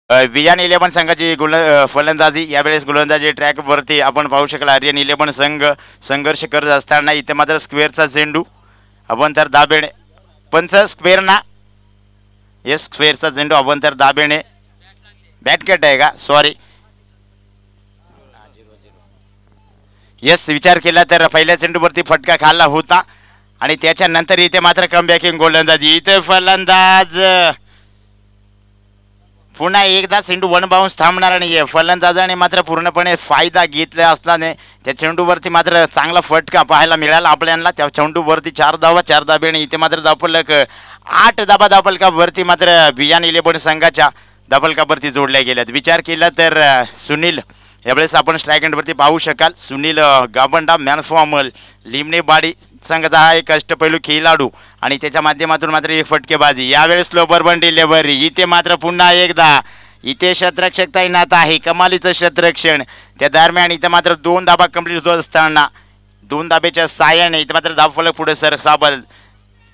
Viaan eleven संघाची फलंदाजी यावेळेस गोलंदाजी ट्रॅकवरती आपण पाहू शकाल. आर्यन इलेव्हन संघ संघर्ष करत असताना इथे मात्र स्क्वेअरचा चेंडू आपण तर दाबेने पंच स्क्वेअर ना येस स्क्वेअरचा चेंडू आपण तर दाबेने बॅटकट आहे का सॉरी येस विचार केला तर पहिल्या चेंडूवरती फटका खाल्ला होता आणि त्याच्यानंतर इथे मात्र कमबॅकिंग गोलंदाजी इथे फलंदाज पुन्हा एकदा चेंडू वन बाउन्स थांबणार नाहीये. फलंदाजाने मात्र पूर्णपणे फायदा घेतला असल्याने त्या चेंडूवरती मात्र चांगला फटका पाहायला मिळाला आपल्याला. त्या चेंडूवरती 4 धावा 4 धाब्याने इथे मात्र धावफलक 8 धाबा धावफलकावरती मात्र वियान इलेव्हन संघाच्या धावफलकावरती जोडल्या गेल्यात. विचार केला तर सुनील यावेळेस आपण स्ट्राईक एंडवरती पाहू शकाल. सुनील गाबंडा मॅन फॉर्मल लिमणेबाडी संघाचा हा एक अष्टपैलू खेळाडू आणि त्याच्या माध्यमातून मात्र एक फटकेबाजी. यावेळेस स्लो बर्बन डिलेव्हरी इथे मात्र पुन्हा एकदा इथे शतरक्षक तैनात आहे. कमालीचं शतरक्षण त्या दरम्यान इथे मात्र 2 धाबा कंप्लीट होत असताना 2 धाब्याच्या साह्याने इथे मात्र धावफलक पुढे सरसाबल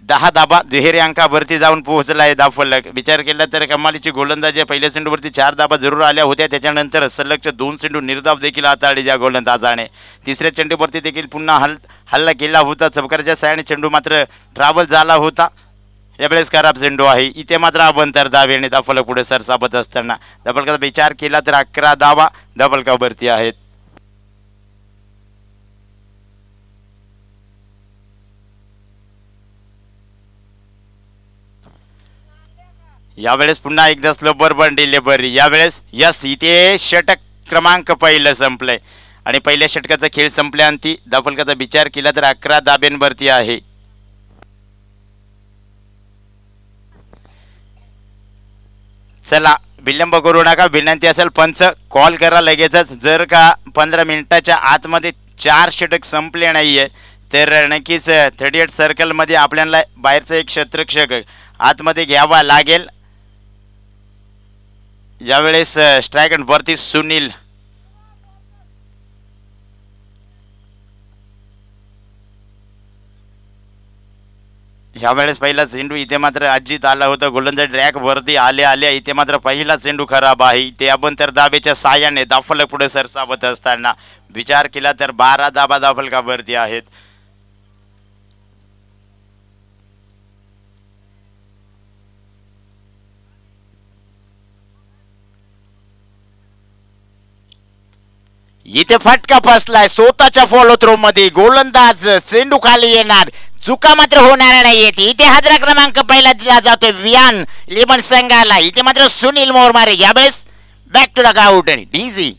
10 धाबा दुहेरी अंकावरती जाऊन पोहोचला आहे धावफलक. विचार केला तर कमालीची गोलंदाजी पहिल्या चेंडूवरती 4 धाबा जरूर आल्या होत्या. त्याच्यानंतर सलगच्या 2 चेंडू निर्धाव देखील हाताळली त्या गोलंदाजाने. तिसऱ्या चेंडूवरती देखील पुन्हा हल्ला केला होता. चमकरच्या साह्याने चेंडू मात्र ट्रॅव्हल झाला होता. यावेळेस खराब चेंडू आहे. इथे मात्र अबंतर धावेने धावफलक पुढे सरसाबत असताना धावफलकाचा विचार केला तर 11 धावा धावफलकावरती आहेत. यावेळेस पुन्हा एकदा स्लो बर्बन डिलेव्हरी. यावेळेस यस इथे षटक क्रमांक पहिलं संपलंय आणि पहिल्या षटकाचा खेळ संपल्यानंतर धावफलकाचा विचार केला तर 11 धाब्यांवरती आहे. चला विलंब करू नका. विनंती असेल पंच कॉल करा लगेचच. जर का 15 मिनिटाच्या आतमध्ये 4 षटक संपले नाहीये तर नक्कीच 38 सर्कलमध्ये आपल्याला बाहेरचा एक क्षेत्ररक्षक आतमध्ये घ्यावा लागेल. यावेळेस स्ट्राईक वरती सुनील यावेळेस पहिला चेंडू इथे मात्र अजित आला होता. गोलंदाज ट्रॅक वरती आल्या इथे मात्र पहिला चेंडू खराब आहे. ते आपण तर दाबेच्या साह्याने धावफलक पुढे सरसावत असताना विचार केला तर 12 धाबा धावफलकावरती आहेत. इथे फटका फसलाय स्वतःच्या फॉलो थ्रो मध्ये. गोलंदाज चेंडू खाली येणार चुका मात्र होणार नाहीयेत. इथे हादरा क्रमांक पहिला दिला जातोय वियान इलेव्हन संघाला. इथे मात्र सुनील मोरमारे यावेळेस बॅक टू द आउट डीजी.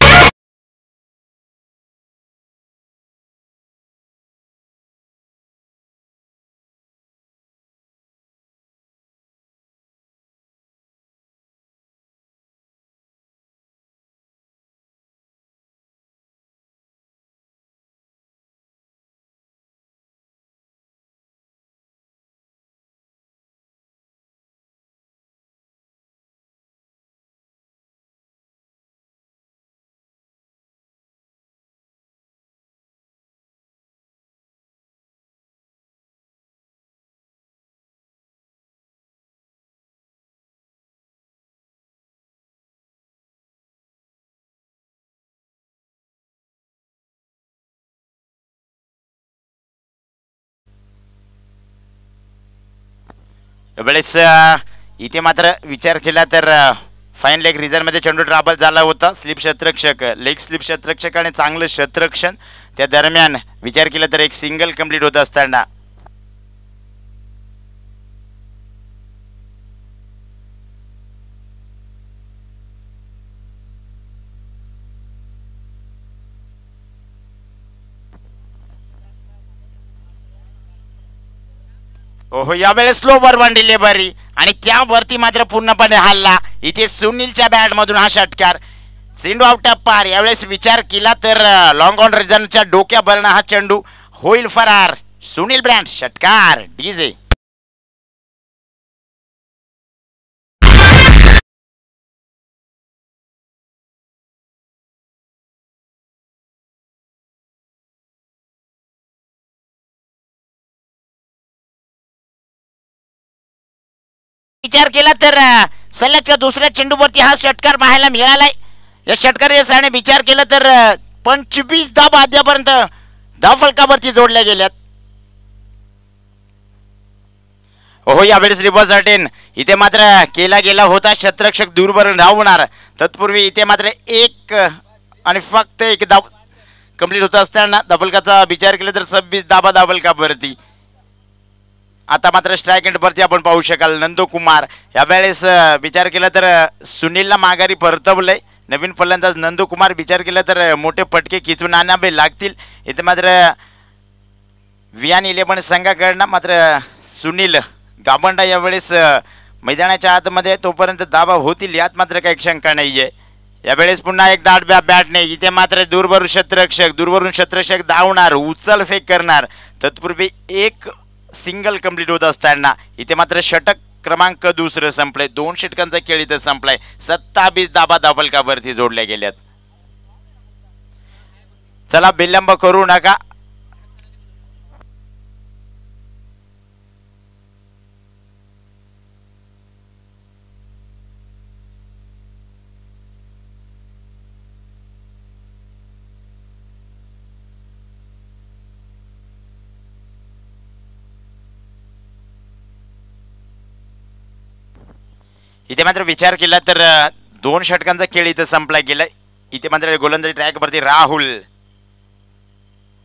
यावेळेस इथे मात्र विचार केला तर फाईन लेग रिझनमध्ये चेंडू ट्राबल झाला होता. स्लिप शतरक्षक लेग स्लिप शतरक्षकाने चांगलं शतरक्षण त्या दरम्यान विचार केला तर एक सिंगल कंप्लीट होत असताना ओहो यावेळेस स्लोवर वन डिलिव्हरी आणि त्यावरती मात्र पूर्णपणे हल्ला. इथे सुनीलच्या बॅटमधून हा षटकार चेंडू आउट ऑफ पार. यावेळेस विचार केला तर लॉंग ऑन रिझनच्या डोक्यावरनं हा चेंडू होईल फरार. सुनील ब्रँड षटकार डीजे. विचार केला तर सलगच्या दुसऱ्या चेंडूवरती हा षटकार पाहायला मिळालाय. या षटकाराने विचार केला तर 25 धावा अद्यापर्यंत धावफलकावरती जोडल्या गेल्यात. हो यावेळेस रिव्हर्स अटेन इथे मात्र केला गेला होता. क्षेत्ररक्षक दूरवर धावणार. तत्पूर्वी इथे मात्र एक आणि फक्त एक धाव कंप्लीट होत असताना धावफलकाचा विचार केला तर 26 धावा धावफलकावरती. आता मात्र स्ट्राईक एंडवरती आपण पाहू शकाल नंदू कुमार. यावेळेस विचार केला तर सुनीलला माघारी परतवलंय. नवीन फलंदाज नंदू कुमार विचार केला तर मोठे फटके खिचून आणावे लागतील. इथे मात्र वियान 11 संघाकडनं मात्र सुनील गाबंडा यावेळेस मैदानाच्या आतमध्ये तोपर्यंत धावा होतील यात मात्र काही शंका नाहीये. यावेळेस पुन्हा एक दाट बॅटने इथे मात्र दूरवरून क्षेत्ररक्षक धावणार उचल फेक करणार. तत्पूर्वी एक सिंगल कंप्लीट होत असताना इथे मात्र षटक क्रमांक दुसरं संपलंय. 2 षटकांचा खेळ इथं संपलाय. 27 धावा धावफलकावरती जोडल्या गेल्यात. चला विलंब करू नका. इथे मात्र विचार केला तर 2 षटकांचा खेळ इथं संपला गेलाय. इथे मात्र गोलंदाजी ट्रॅकवरती राहुल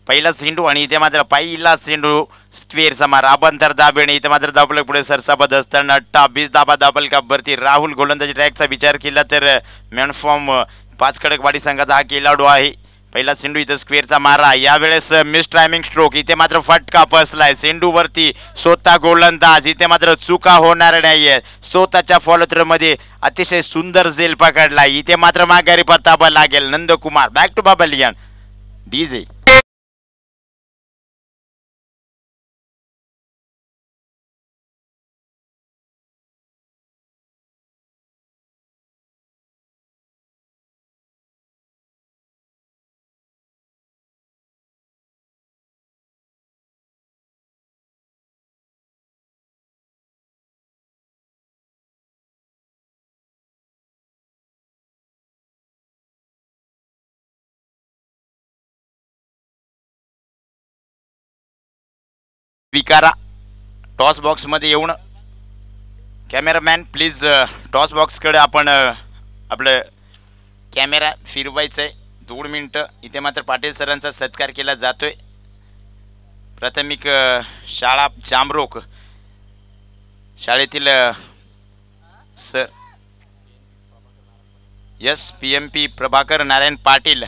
पहिला चेंडू आणि इथे मात्र पहिला चेंडू स्क्वेअरचा मार अभंतर दाबेने इथे मात्र धावफलक पुढे सरसाबत असताना 28 धावा धावफलकावरती राहुल. गोलंदाजी ट्रॅकचा विचार केला तर मॅनफॉर्म 5 खडकवाडी संघाचा हा खेळाडू आहे. पहिला चेंडू इथं स्क्वेअरचा मारा. यावेळेस मिस टायमिंग स्ट्रोक इथे मात्र फटका बसलाय चेंडूवरती. स्वतः गोलंदाज इथे मात्र चुका होणार नाहीये. स्वतःच्या फॉलोथ्रो मध्ये अतिशय सुंदर झेल पकडला. इथे मात्र माघारी परतावा लागेल नंदकुमार. बॅक टू बाबलियन डीजे. विकारा टॉस बॉक्समध्ये येऊन कॅमेरामॅन प्लीज टॉस बॉक्सकडे आपण आपलं कॅमेरा फिरवायचं आहे. 2 मिनटं. इथे मात्र पाटील सरांचा सत्कार केला जातोय. प्राथमिक शाळा जामरोक शाळेतील सर PMP प्रभाकर नारायण पाटील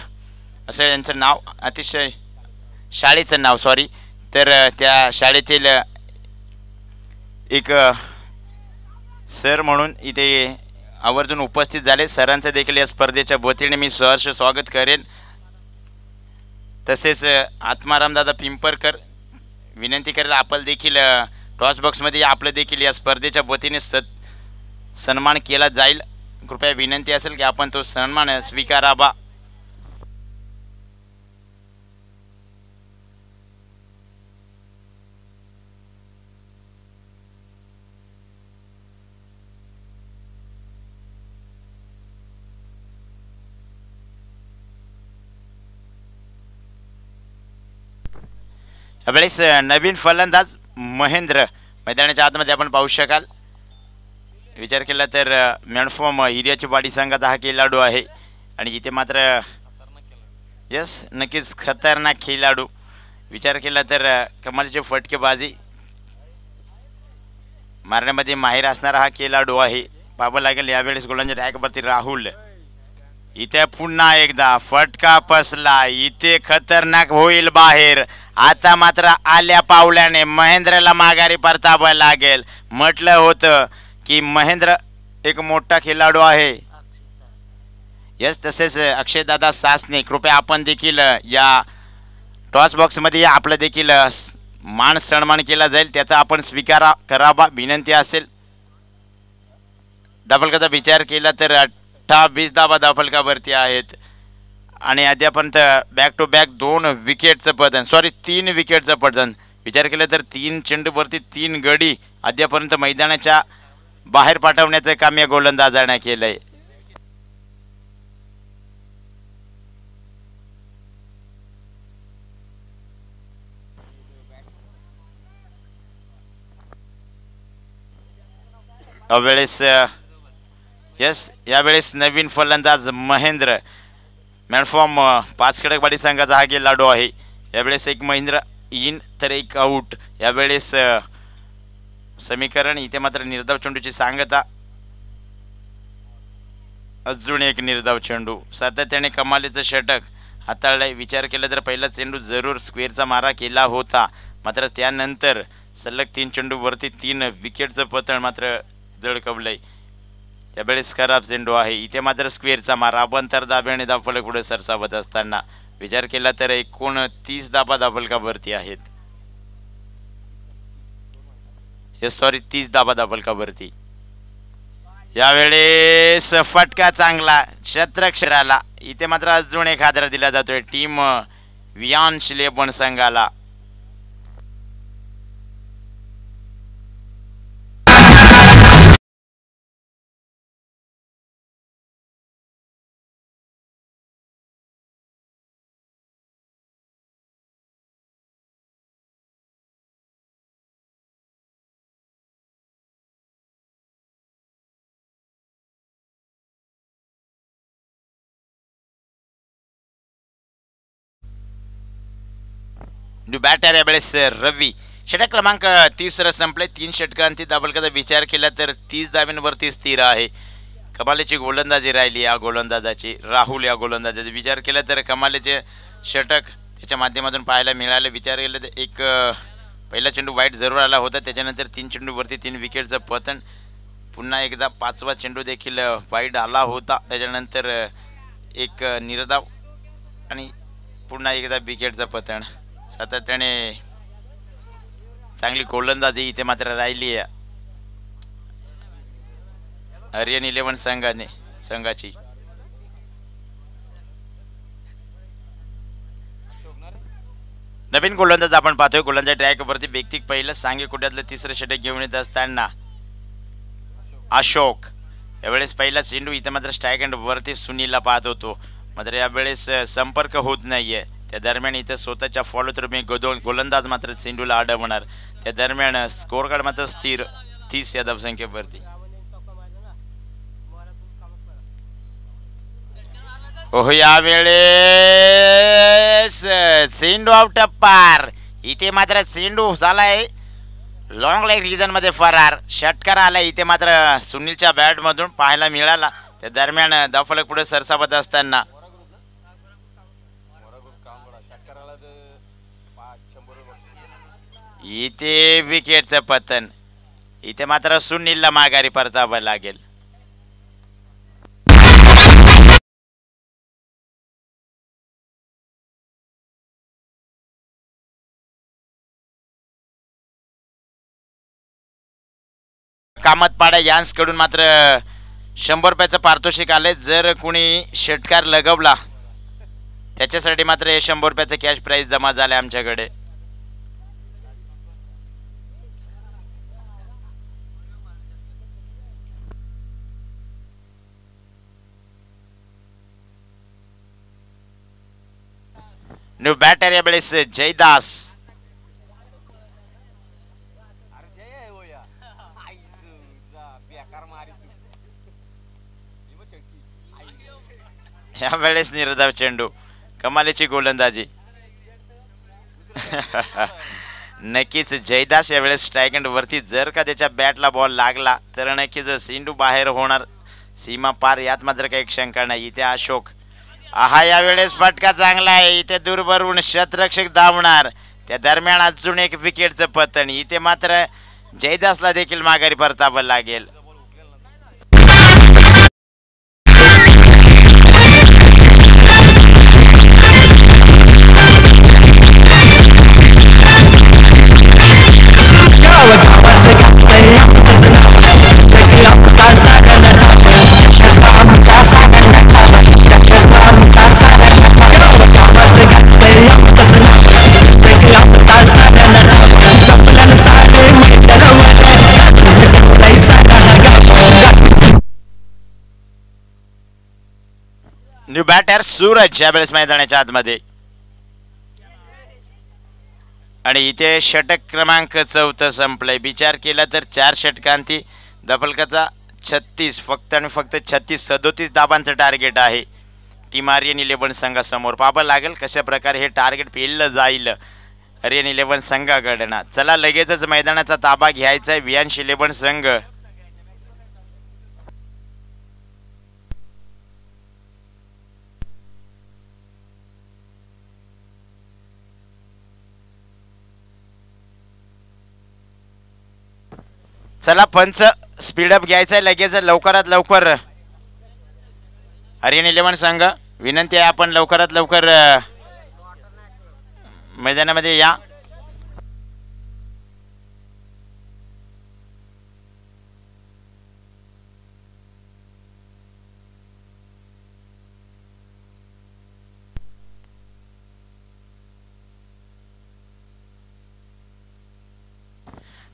असं यांचं नाव. अतिशय शाळेचं नाव सॉरी. तर त्या शाळेतील एक सर म्हणून इथे आवर्जून उपस्थित झाले. सरांचं देखील या स्पर्धेच्या वतीने मी सहर्ष स्वागत करेन. तसेच आत्मारामदादा पिंपरकर विनंती करेल आपण देखील टॉस बॉक्समध्ये आपलं देखील या स्पर्धेच्या वतीने सन्मान केला जाईल. कृपया विनंती असेल की आपण तो सन्मान स्वीकारावा. यावेळेस नवीन फलंदाज महेंद्र मैदानाच्या आतमध्ये आपण पाहू शकाल. विचार केला तर मॅनफॉर्म हिरियाची वाडी संघाचा हा खेळाडू आहे आणि इथे मात्र नक्कीच खतरनाक खेळाडू. विचार केला तर कमालीची फटकेबाजी मारण्यामध्ये माहीर असणारा हा खेळाडू आहे. पाहावं लागेल यावेळेस गोलंदाजी ट्रॅकवरती राहुल. इथे पुन्हा एकदा फटका बसला. इथे खतरनाक होईल बाहेर. आता मात्र आल्या पावल्याने महेंद्रला माघारी परतावं लागेल. म्हटलं होतं की महेंद्र एक मोठा खेळाडू आहे. तसेच अक्षयदादा सासने कृपया आपण देखील या टॉस बॉक्समध्ये आपलं देखील मान सन्मान केला जाईल त्याचा आपण स्वीकार करावा विनंती असेल. धावफलकाचा विचार केला तर 28 धावा धावफलकावरती आहेत आणि अद्यापर्यंत बॅक टू बॅक 2 विकेटचं पतन 3 विकेटचं पतन. विचार केला तर 3 चेंडूवरती 3 गडी अद्यापर्यंत मैदानाच्या बाहेर पाठवण्याचं काम या गोलंदाजाने केलंय. यावेळेस यावेळेस नवीन फलंदाज महेंद्र मॅनफॉर्म 5 खडकवाडी संघाचा हा खेळाडू आहे. यावेळेस एक महेंद्र इन तर एक आऊट. यावेळेस समीकरण इथे मात्र निर्धाव चेंडूची सांगता. अजून एक निर्धाव चेंडू. सातत्याने कमालीचं षटक हाताळलंय. विचार केला तर पहिला चेंडू जरूर स्क्वेअरचा मारा केला होता, मात्र त्यानंतर सलग 3 चेंडूवरती 3 विकेटचं पतन मात्र झळकवलंय. त्यावेळेस खराब चेंडू आहे. इथे मात्र स्क्वेअरचा मारा. अभ्यंतर दाब्याने धावफलक पुढे सरसावत असताना विचार केला तर 29 धाबा धावफलकावरती आहेत. 30 धाबा धावफलकावरती. यावेळेस फटका चांगला क्षेत्रक्षराला. इथे मात्र अजून एक हादरा दिला जातोय टीम वियांश लेबन संघाला. बॅटर यावेळेस रवी. षटक क्रमांक 30 संपले. 3 षटकांती धावफलकाचा विचार केला तर 30 धाब्यांवरती स्थिर आहे. कमालीची गोलंदाजी राहिली या गोलंदाजाची. राहुल या गोलंदाजाचा विचार केला तर कमालीचे षटक त्याच्या माध्यमातून पाहायला मिळाले. विचार केला तर एक पहिला चेंडू वाईट जरूर आला होता, त्याच्यानंतर 3 चेंडूवरती 3 विकेटचं पतन. पुन्हा एकदा 5वा चेंडू देखील वाईट आला होता, त्याच्यानंतर एक निर्धाव आणि पुन्हा एकदा विकेटचं पतन. सातत्याने चांगली गोलंदाजी इथे मात्र राहिली आहे आर्यन 11 संघाची. नवीन गोलंदाज आपण पाहतोय. गोलंदाज ट्रॅकवरती व्यक्तिक पहिलं सांगे कोट्यातलं 3रं षटक घेऊन येत असताना अशोक. यावेळेस पहिला चेंडू इथे मात्र स्ट्राईक अँड वरती सुनीलला पाहत होतो, मात्र यावेळेस संपर्क होत नाहीये. त्या दरम्यान इथं स्वतःच्या फॉलो थ्रू मी गोलंदाज मात्र चेंडूला अडवणार. त्या दरम्यान स्कोर कार्ड मात्र स्थिर 30 या धावसंख्येवरती. हो यावेळेस चेंडू आउट पार. इथे मात्र चेंडू झालाय लॉंग लेग रिजन मध्ये फरार. षटकार आला इथे मात्र सुनीलच्या बॅट मधून पाहायला मिळाला. त्या दरम्यान धावफलक पुढे सरसावत असताना इथे विकेटचं पतन. इथे मात्र सुनीलला माघारी परतावं लागेल. कामतपाडा यांसकडून मात्र 100 रुपयाचं पारितोषिक आले. जर कुणी षटकार लगवला त्याच्यासाठी मात्र हे 100 रुपयाचं कॅश प्राइज जमा झाले आमच्याकडे. न्यू बॅटर यावेळेस जयदास. यावेळेस निर्धाव चेंडू. कमालीची गोलंदाजी. नक्कीच जयदास यावेळेस स्ट्राईक अँड वरती. जर का त्याच्या बॅटला बॉल लागला तर नक्कीच चेंडू बाहेर होणार, सीमा पार, यात मात्र काही शंका नाही. इथे अशोक. आहा यावेळेस फटका चांगला आहे. इथे दूरवरून शतरक्षक धावणार. त्या दरम्यान अजून एक विकेटचं पतन. इथे मात्र जयदासला देखील माघारी परतावं लागेल. न्यू बॅटर सूरज यावेळेस मैदानाच्या आतमध्ये आणि इथे षटक क्रमांक 14 संपलाय. विचार केला तर 4 षटकांती दफलकाचा 36 फक्त आणि फक्त 37 धाबांचं टार्गेट आहे टीम आर्यन 11 संघासमोर. पाहावं लागेल कशा प्रकारे हे टार्गेट पेललं जाईल आर्यन 11 संघाकडनं. चला लगेचच मैदानाचा ताबा घ्यायचा आहे वियांश 11 संघ. चला पंच स्पीडअप घ्यायचा आहे लगेच लवकरात लवकर. आर्यन 11 संघ विनंती आहे आपण लवकरात लवकर मैदानामध्ये या.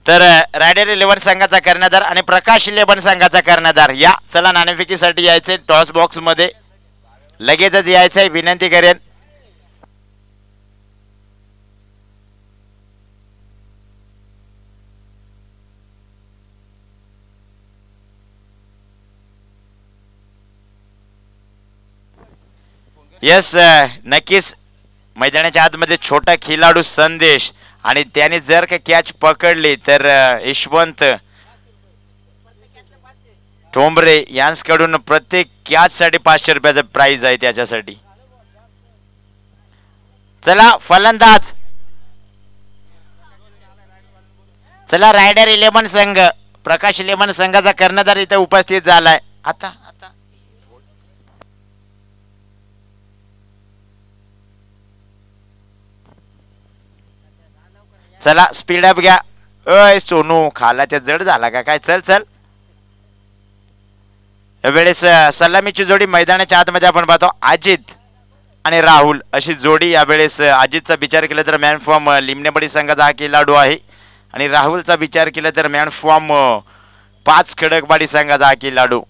तर रायडर 11 संघाचा कर्णधार आणि प्रकाश 11 संघाचा कर्णधार या. चला नाणेफेकीसाठी यायचे टॉस बॉक्स मध्ये लगेचच यायचंय विनंती करेन. यस नक्कीच मैदानाच्या आतमध्ये छोटा खिलाडू संदेश आणि त्याने जर का कॅच पकडली तर यशवंत ठोंबरे यांच्याकडून प्रत्येक कॅच साठी 500 रुपयाचं प्राइज आहे त्याच्यासाठी. चला फलंदाज. चला रायडर 11 संघ प्रकाश 11 संघाचा कर्णधार इथे उपस्थित झालाय. आता चला स्पीड अप घ्या. अय सोनू खाला त्या जड झाला का काय. चल चल यावेळेस सलामीची जोडी मैदानाच्या आतमध्ये आपण पाहतो अजित आणि राहुल अशी जोडी. यावेळेस अजितचा विचार केला तर मॅन फॉर्म लिमनेबडी संघाचा हा खेळाडू आहे आणि राहुलचा विचार केला तर मॅन फॉर्म 5 खडकबाडी संघाचा हा खेळाडू.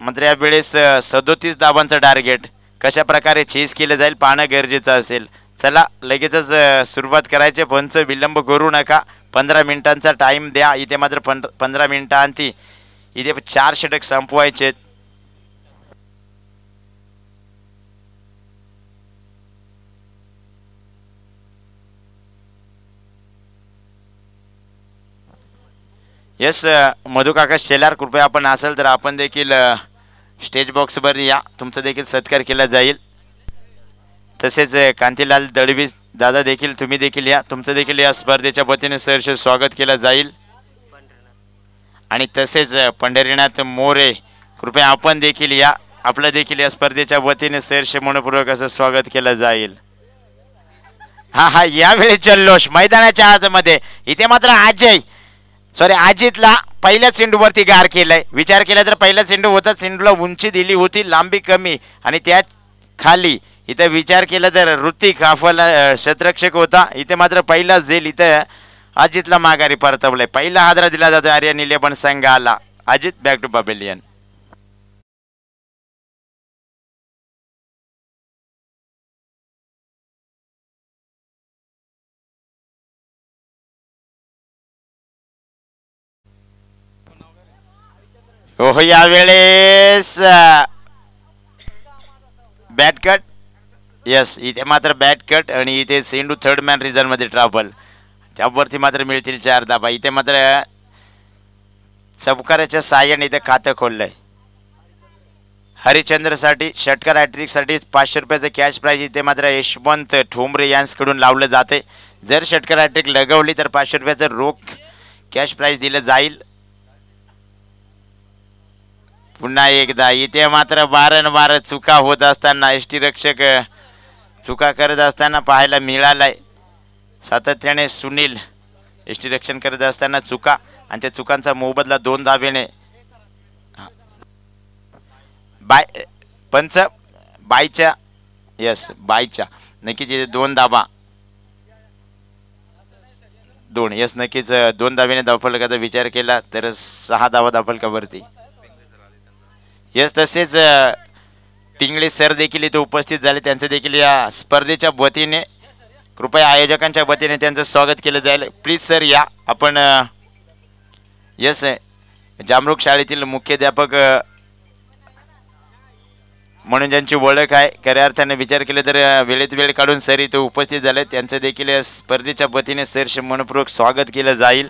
मात्र यावेळेस 37 धाबांचं टार्गेट कशा प्रकारे चेस केलं जाईल पाहणं गरजेचं असेल. चला लगेचच सुरुवात करायची. पंच विलंब करू नका. 15 मिनिटांचा टाइम द्या. इथे मात्र 15 मिनिटांती इथे 4 षटक संपवायचे. यस मधुकाका शेलार कृपया आपण असेल तर आपण देखील स्टेज बॉक्सवर या. तुमचा देखील सत्कार केला जाईल. तसेच कांतीलाल दळवी दादा देखील तुम्ही देखील या. तुमचं देखील या स्पर्धेच्या वतीने सहर्ष स्वागत केलं जाईल. आणि तसेच पंढरीनाथ मोरे कृपया आपण देखील या. आपलं देखील या स्पर्धेच्या वतीने सहर्ष मनपूर्वक असं स्वागत केलं जाईल. हा यावेळी जल्लोष मैदानाच्या आतमध्ये. इथे मात्र अजितला पहिल्या चेंडूवरती गार केलंय. विचार केला तर पहिला चेंडू होता. चेंडूला उंची दिली होती लांबी कमी आणि त्या खाली इथे विचार केला तर ऋतिक हाफला क्षेत्ररक्षक होता. इथे मात्र पहिला झेल इथे अजितला माघारी परतवलंय. पहिला हादरा दिला जातो आर्यन 11 संघाला. Ajit back to pavilion. हो यावेळेस बॅट कट. यस इथे मात्र बॅट कट आणि इथे सेंडू थर्ड मॅन रिझन मध्ये ट्रॅव्हल. त्यावरती मात्र मिळतील 4 धाबा. इथे मात्र चौकाराच्या साह्याने इथे खातं खोललंय. हरिचंद्रसाठी षटकार हॅट्रिकसाठी 500 रुपयाचं कॅश प्राइज इथे मात्र यशवंत ठोंबरे यांच्याकडून लावलं जाते. जर षटकार हॅट्रिक लगवली तर 500 रुपयाचं रोख कॅश प्राइज दिलं जाईल. पुन्हा एकदा इथे मात्र वारंवार चुका होत असताना यष्टीरक्षक चुका करत असताना पाहायला मिळालाय. सातत्याने सुनील यष्टीरक्षण करत असताना चुका आणि त्या चुकांचा मोबदला 2 धाब्याने. पंच बायच्या यस बायच्या नक्कीच इथे 2 धाबा 2 यस नक्कीच 2 धाब्याने धावफलकाचा विचार केला तर 6 धावा धावफलकावरती. यस तसेच पिंगळे सर देखील इथे उपस्थित झाले, त्यांचं देखील या स्पर्धेच्या वतीने कृपया आयोजकांच्या वतीने त्यांचं स्वागत केलं जाईल. प्लीज सर या. आपण यस जामरुख शाळेतील मुख्याध्यापक म्हणून ज्यांची ओळख आहे, खऱ्या अर्थाने विचार केले तर वेळेत वेळ काढून सर इथे उपस्थित झाले, त्यांचं देखील या स्पर्धेच्या वतीने सरचे मनपूर्वक स्वागत केलं जाईल.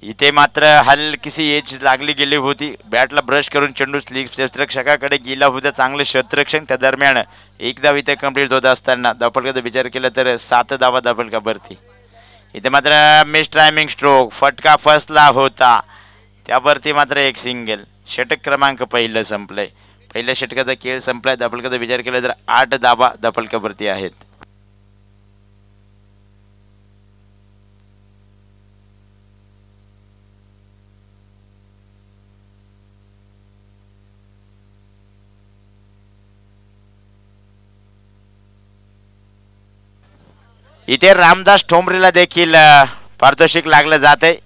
इथे मात्र हलकीशी एज लागली गेली होती. बॅटला ब्रश करून चेंडू स्लिप क्षेत्ररक्षकाकडे गेला होता. चांगले क्षेत्ररक्षण. त्या दरम्यान एक धाव इथे कंप्लीट होत असताना धावफलकाचा विचार केला तर 7 धावा धावफलकावरती. इथे मात्र मिस टायमिंग स्ट्रोक, फटका फसला होता, त्यावरती मात्र एक सिंगल. षटक क्रमांक पहिलं संपलंय. पहिल्या षटकाचा खेळ संपलाय. धावफलकाचा विचार केला तर 8 धावा धावफलकावरती आहेत. इथे रामदास ठोंबरेला देखील पारितोषिक लागलं जात आहे.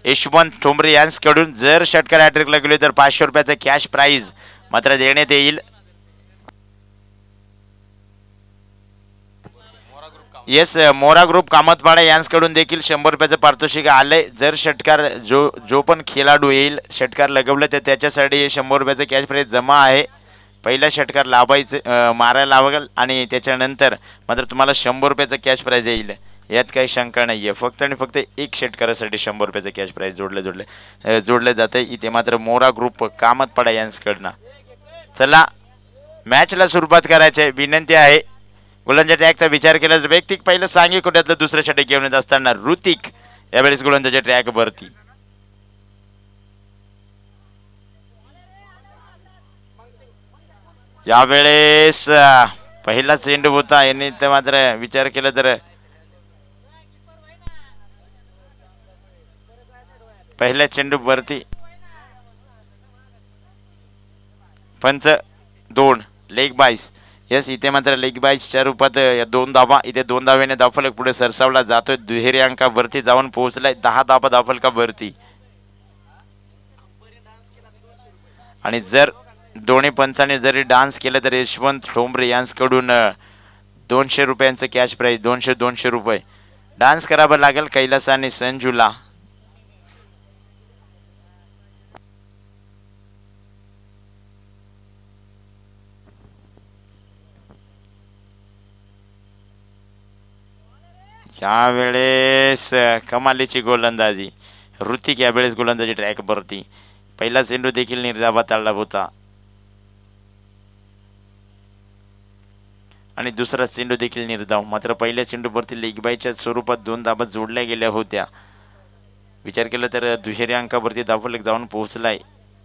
यशवंत ठोंबरे यांच्याकडून जर षटकार हॅट्रिकला गेले तर 500 रुपयाचं कॅश प्राइज मात्र देण्यात येईल. येस, मोरा ग्रुप कामतवाडा यांच्याकडून देखील 100 रुपयाचं पारितोषिक आलंय. जर षटकार जो पण खेळाडू येईल षटकार लगवलं तर त्याच्यासाठी 100 रुपयाचं कॅश प्राइज जमा आहे. पहिला षटकार लावायचं मारायला लागेल आणि त्याच्यानंतर मात्र तुम्हाला 100 रुपयाचं कॅश प्राइज येईल. यात काही शंका नाही आहे. फक्त आणि फक्त एक षटकारासाठी 100 रुपयाचं कॅश प्राइज जोडले जाते. इथे मात्र मोरा ग्रुप कामतपाडा यांच्याकडनं. चला मॅचला सुरुवात करायची विनंती आहे. गोलंदाज ट्रॅकचा विचार केला तर वैयक्तिक पहिलं सांगी कोट्यातलं दुसरं षटक घेऊन येत असताना ऋतिक यावेळेस गोलंदाज ट्रॅक भरती. यावेळेस पहिला चेंडू होता. यांनी तर मात्र विचार केला तर पहिल्या चेंडू वरती पंच 2 लेग बाईस. यस, इथे मात्र लेग बाईसच्या रूपात 2 धावा. इथे 2 धावेने धावफलक पुढे सरसावला जातोय. दुहेरी अंकावरती जाऊन पोहोचलाय. 10 धावा धावफलकावरती. आणि जर दोन्ही पंचांनी जरी डान्स केलं तर यशवंत ठोंबरे यांच्याकडून 200 रुपयांचं कॅश प्राइज. 200 रुपये डान्स करावं लागेल कैलास आणि संजूला. यावेळेस कमालीची गोलंदाजी. ऋतिक यावेळेस गोलंदाजी ट्रॅक वरती. पहिला चेंडू देखील निर्धावात आला होता आणि दुसरा चेंडू देखील निर्धाव. मात्र पहिल्या चेंडूवरती लेगबाईच्या स्वरूपात 2 धाबा जोडल्या गेल्या होत्या. विचार केला तर दुहेरी अंकावरती धावफलक जाऊन पोहोचलाय.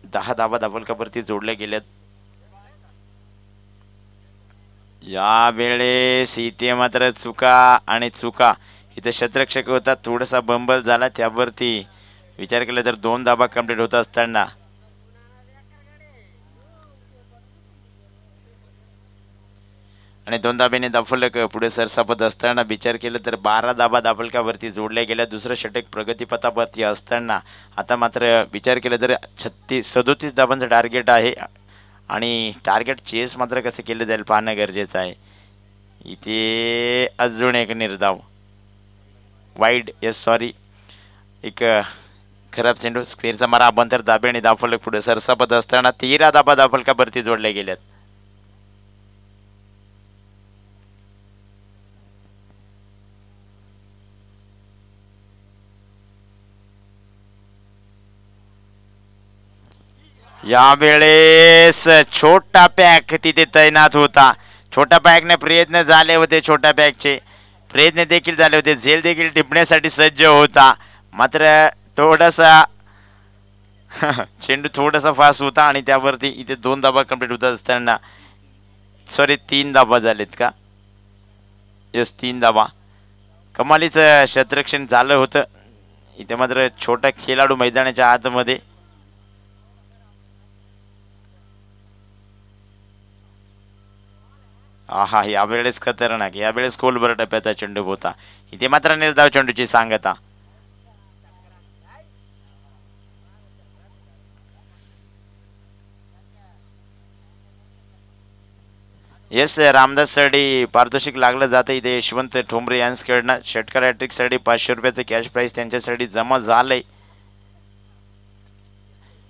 10 धाबा धावफलकावरती जोडल्या गेल्यात. यावेळेस इथे मात्र चुका. इथे क्षेत्ररक्षक होता, थोडासा बंबल झाला. त्यावरती विचार केला तर 2 धाबा कंप्लीट होत असताना आणि 2 धाब्याने धावफलक पुढे सरसावत असताना विचार केला तर 12 धाबा धावफलकावरती जोडल्या गेल्या. दुसरं षटक प्रगतीपथावरती असताना आता मात्र विचार केला तर 37 धाबांचं टार्गेट आहे आणि टार्गेट चेस मात्र कसं केलं जाईल पाहणं गरजेचं आहे. इथे अजून एक निर्धाव वाईड. यस सॉरी, एक खराब चेंडू. स्क्वेअरचा मारा अभ्यंतर धाब्याने धावफलक पुढे सरसावत असताना 13 धाबा धावफलकावरती जोडल्या गेल्यात. यावेळेस छोटा पॅक तिथे तैनात होता. छोटा पॅकने प्रयत्न झाले होते. छोटा पॅकचे प्रयत्न देखील झाले होते. झेल देखील टिपण्यासाठी सज्ज होता. मात्र थोडासा चेंडू थोडासा फास्ट होता आणि त्यावरती इथे 2 धाबा कंप्लीट होत असताना सॉरी 3 धाबा झालेत का. यस 3 धाबा. कमालीचं क्षेत्ररक्षण झालं होतं. इथे मात्र छोटा खेळाडू मैदानाच्या आतमध्ये. आहा, यावेळेस खतरनाक, यावेळेस खोलभर टप्प्याचा चेंडू होता. इथे मात्र निर्धाव चेंडूची सांगता. येस, रामदास सरडी पारितोषिक लागलं जातं इथे यशवंत ठोंबरे यांच्याकडनं. षटकार हॅट्रिकसाठी 500 रुपयाचं कॅश प्राईज त्यांच्यासाठी जमा झालंय.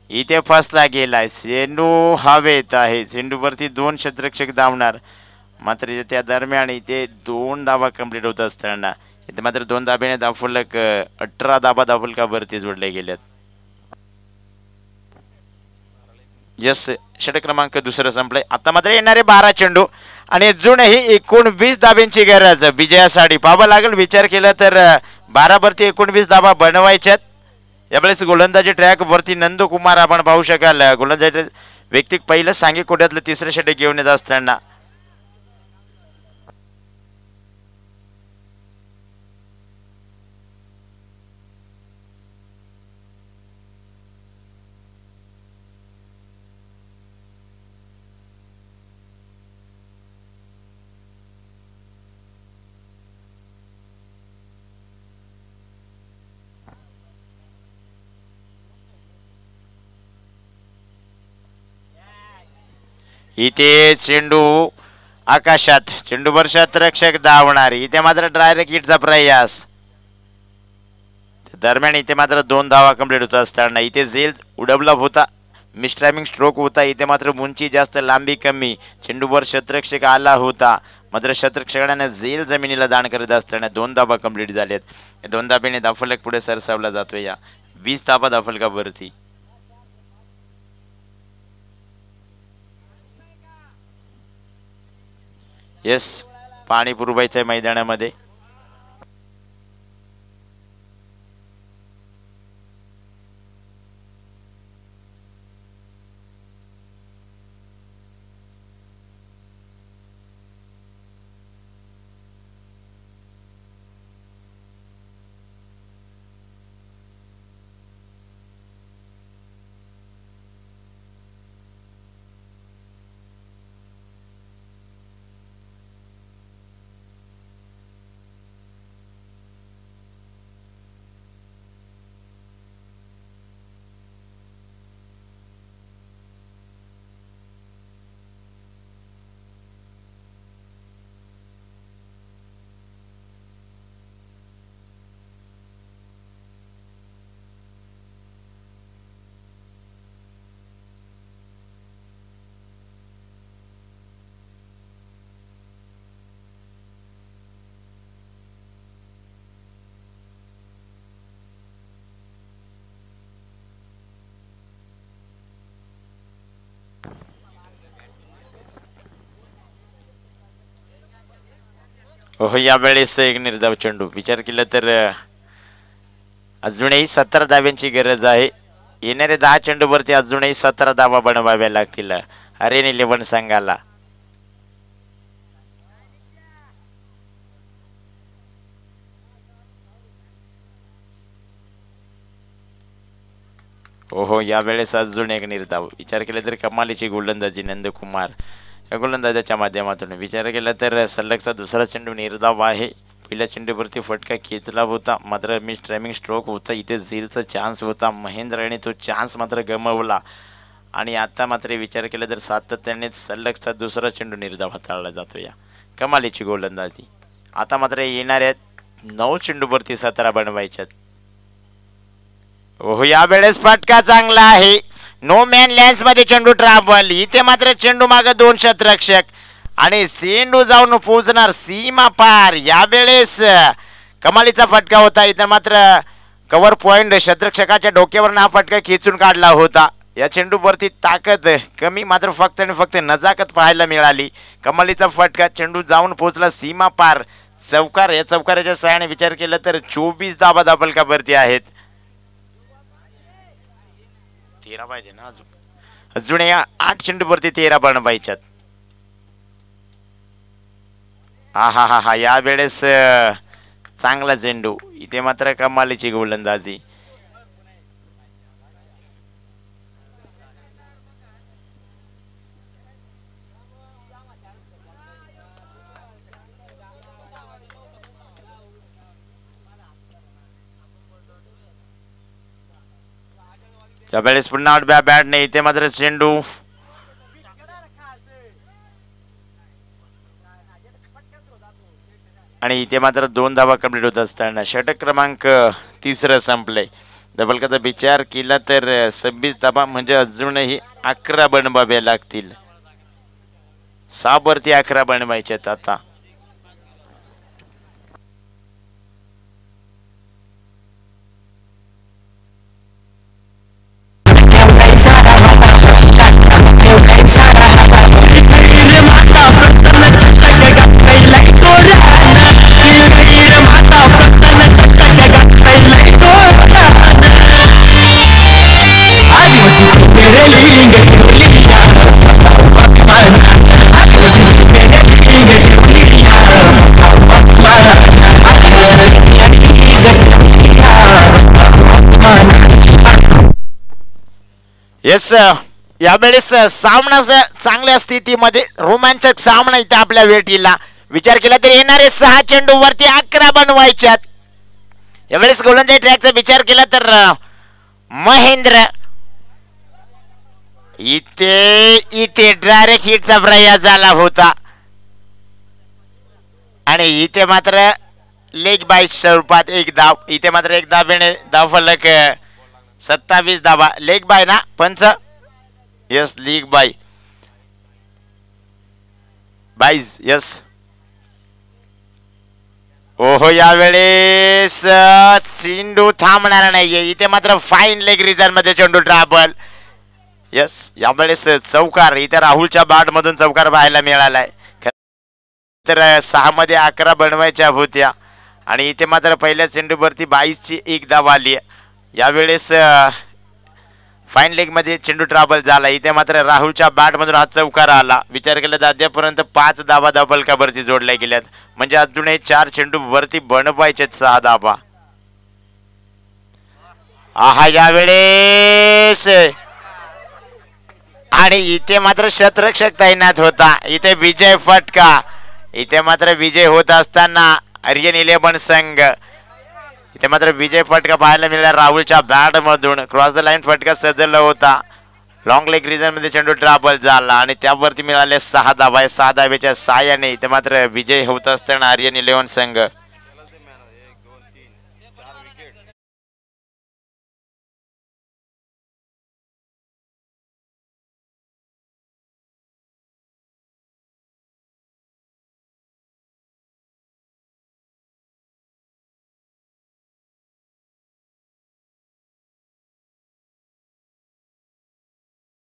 इथे फसला गेलाय, चेंडू हवेत आहे. चेंडूवरती 2 क्षेत्ररक्षक धावणार. मात्र त्या दरम्यान इथे 2 धावा कंप्लीट होत असताना इथे मात्र 2 धाब्याने धावफलक 18 धाबा धावफलकावरती जोडले गेलेत. यस, षटक क्रमांक दुसरं संपलंय. आता मात्र येणारे 12 चेंडू आणि अजूनही 19 धाब्यांची गरज विजयासाठी. पाहावं लागेल, विचार केला तर 12 वरती 19 धाबा बनवायच्यात. यावेळेस गोलंदाजी ट्रॅक वरती नंदकुमार आपण पाहू शकाल. गोलंदाजी व्यक्ती पहिलं सांगे कोट्यातलं तिसरं षटक घेऊन येत असताना इथे चेंडू आकाशात, चेंडूवर क्षेत्ररक्षक धावणार. इथे मात्र डायरेक्ट हिटचा प्रयास. दरम्यान इथे मात्र 2 धावा कंप्लीट होत असताना इथे झेल उडवला होता. मिसटायमिंग स्ट्रोक होता. इथे मात्र उंची जास्त, लांबी कमी. चेंडूवर क्षेत्ररक्षक आला होता. मात्र क्षेत्ररक्षकाने झेल जमिनीला दान करत असताना 2 धावा कंप्लीट झालेत. 2 धाब्याने धावफलक पुढे सरसावला जातोय. या 20 धाबा धावफलकावरती. येस, पाणी पुरवायचंय मैदानामध्ये. हो, यावेळेस एक निर्धाव चेंडू. विचार केला तर अजूनही 17 धाव्यांची गरज आहे. येणाऱ्या 10 चेंडूवरती अजूनही 17 धावा बनवाव्या लागतील हरेन 11 संघाला. हो, यावेळेस अजून एक निर्धाव. विचार केला तर कमालीची गोलंदाजी नंदकुमार या गोलंदाजाच्या माध्यमातून. विचार केला तर सलगचा दुसरा चेंडू निर्धाव आहे. पहिल्या चेंडूवरती फटका खेचला होता. मात्र मिस टायमिंग स्ट्रोक होता. इथे झेलचा चान्स होता. महेंद्रने तो चान्स मात्र गमावला. आणि आता मात्र विचार केला तर सातत्याने सलगचा दुसरा चेंडू निर्धाव हाताळला जातो. या कमालीची गोलंदाजी. आता मात्र येणाऱ्या 9 चेंडूवरती 17 बनवायच्यात. हो, यावेळेस फटका चांगला आहे. नो मॅन लँड्स मध्ये चेंडू ट्रॅव्हल. इथे मात्र चेंडू मागे 2 क्षेत्ररक्षक आणि चेंडू जाऊन पोहोचणार सीमा पार. यावेळेस कमालीचा फटका होता. इथे मात्र कव्हर पॉइंट क्षेत्ररक्षकाच्या डोक्यावर हा फटका खेचून काढला होता. या चेंडूवरती ताकद कमी, मात्र फक्त आणि फक्त नजाकत पाहायला मिळाली. कमालीचा फटका, चेंडू जाऊन पोहोचला सीमा पार. चौकार, या चौकाराच्या सहाय्याने विचार केला तर 24 धाबा धावफलकावरती आहेत. 13 पाहिजे ना अजून या 8 चेंडूवरती 13 बनवायच्यात. हा, यावेळेस चांगला चेंडू, इथे मात्र कमालीची गोलंदाजी. यावेळेस पुन्हा आउट बॅट नाही, इथे मात्र चेंडू. आणि इथे मात्र 2 धावा कंप्लीट होत असताना षटक क्रमांक 3 संपले. डबलकाचा विचार केला तर 26 धावा म्हणजे अजूनही 11 बनवावे लागतील. 6 वरती 11 बनवायचे आता. येस, यावेळेस सामना चांगल्या स्थितीमध्ये रोमांचक सामना इथे आपल्या वेटीला. विचार केला तर येणारे 6 चेंडू वरती 11 बनवायच्यात. यावेळेस गोलंदाजी ट्रॅकचा विचार केला तर महेंद्र इथे डायरेक्ट हिटचा प्रयास झाला होता आणि इथे मात्र लेग बाय स्वरूपात 1 धाव. इथे मात्र 1 धावेने धावफलक 27 धावा. लेग बाय ना पंच? Yes, leg bye byes. Yes. ओहो, यावेळेस चेंडू थांबणार नाहीये. इथे मात्र फाईन लेग रिझन मध्ये चेंडू ट्रॅबल. यस, यावेळेस चौकार. इथे राहुलच्या बॅट मधून चौकार पाहायला मिळालाय. तर 6 मध्ये 11 बनवायच्या होत्या आणि इथे मात्र पहिल्या चेंडूवरती 22ची 1 धाव आली. यावेळेस फाईन लेग मध्ये चेंडू ट्रॅबल झाला. इथे मात्र राहुलच्या बॅट मधून हा चौकार आला. विचार केला तर अद्यापर्यंत 5 धावा धावफलकावरती जोडल्या गेल्यात म्हणजे अजूनही 4 चेंडू वरती बनवायचे 6 धावा. आहा, यावेळेस आणि इथे मात्र शतरक्षक तैनात होता. इथे विजय फटका. इथे मात्र विजय होत असताना आर्यन 11 संघ. इथे मात्र विजय फटका पाहायला मिळाला राहुलच्या बॅट मधून. क्रॉस द लाईन फटका सजला होता. लॉंग लेग रिजन मध्ये चेंडू ट्रॅबल झाला आणि त्यावरती मिळाले 6 धावा. 6 धावेच्या साहाय्याने इथे मात्र विजय होत असताना आर्यन 11 संघ.